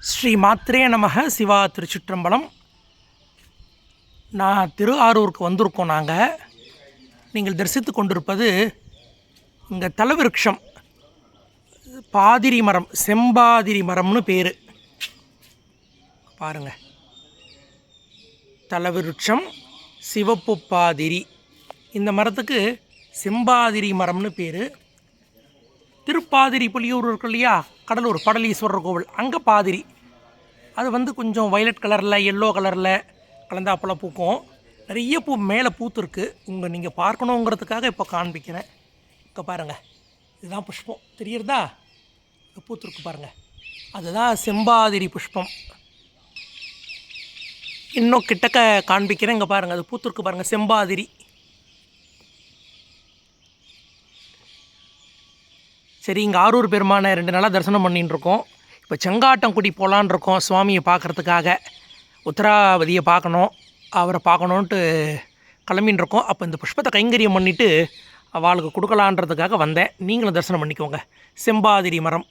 ஸ்ரீ மாத்ரே நமக. சிவா திருச்சிற்றம்பலம். நான் திருஆரூருக்கு வந்திருக்கோம். நீங்கள் தரிசித்து கொண்டிருப்பது இங்கே தலவிருட்சம் பாதிரி மரம், செம்பாதிரி மரம்னு பேர். பாருங்கள், தலவிருட்சம் சிவப்பு பாதிரி. இந்த மரத்துக்கு செம்பாதிரி மரம்னு பேர். திருப்பாதிரி புலியூர் இருக்கு இல்லையா, கடலூர் படலீஸ்வரர் கோவில், அங்கே பாதிரி. அது கொஞ்சம் வயலட் கலரில் எல்லோ கலரில் கலந்தாப்பெல்லாம் பூக்கும். நிறைய பூ மேலே பூத்துருக்கு. நீங்கள் பார்க்கணுங்கிறதுக்காக இப்போ காண்பிக்கிறேன். இங்கே பாருங்கள், இதுதான் புஷ்பம் தெரியுறதா? பூத்துருக்கு பாருங்கள், அதுதான் செம்பாதிரி புஷ்பம். இன்னும் கிட்டக்க காண்பிக்கிறேன். இங்கே பாருங்கள், அது பூத்துருக்கு பாருங்கள், செம்பாதிரி. சரி, இங்கே ஆரூர் பெருமானை 2 நாளாக தரிசனம் பண்ணின்னு இருக்கோம். இப்போ செங்காட்டங்குடி போகலான் இருக்கோம் சுவாமியை பார்க்குறதுக்காக. உத்தராவதியை பார்க்கணும், அவரை பார்க்கணுன்ட்டு கிளம்பின்னு இருக்கோம். அப்போ இந்த புஷ்பத்தை கைங்கரியம் பண்ணிவிட்டு அவளுக்கு கொடுக்கலான்றதுக்காக வந்தேன். நீங்களும் தரிசனம் பண்ணிக்கோங்க. செம்பாதிரி மரம்.